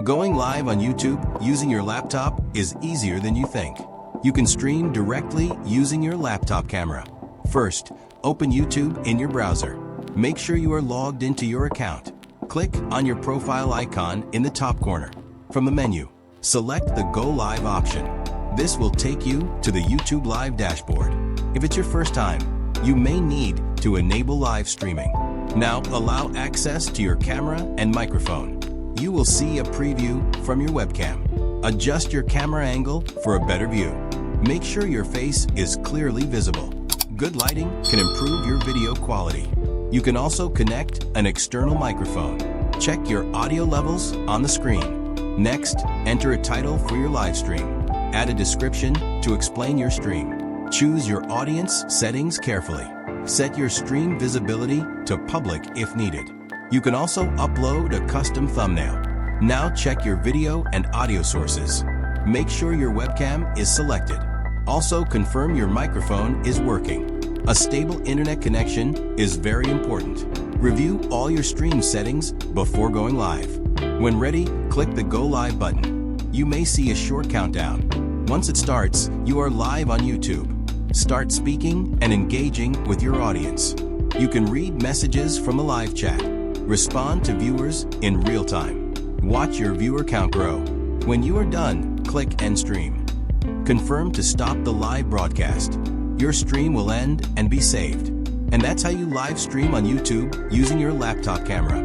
Going live on YouTube using your laptop is easier than you think. You can stream directly using your laptop camera. First, open YouTube in your browser. Make sure you are logged into your account. Click on your profile icon in the top corner. From the menu, select the Go Live option. This will take you to the YouTube Live dashboard. If it's your first time, you may need to enable live streaming. Now allow access to your camera and microphone. You will see a preview from your webcam. Adjust your camera angle for a better view. Make sure your face is clearly visible. Good lighting can improve your video quality. You can also connect an external microphone. Check your audio levels on the screen. Next, enter a title for your live stream. Add a description to explain your stream. Choose your audience settings carefully. Set your stream visibility to public if needed. You can also upload a custom thumbnail. Now check your video and audio sources. Make sure your webcam is selected. Also confirm your microphone is working. A stable internet connection is very important. Review all your stream settings before going live. When ready, click the Go Live button. You may see a short countdown. Once it starts, you are live on YouTube. Start speaking and engaging with your audience. You can read messages from a live chat. Respond to viewers in real time. Watch your viewer count grow. When you are done, click End Stream. Confirm to stop the live broadcast. Your stream will end and be saved. And that's how you live stream on YouTube using your laptop camera.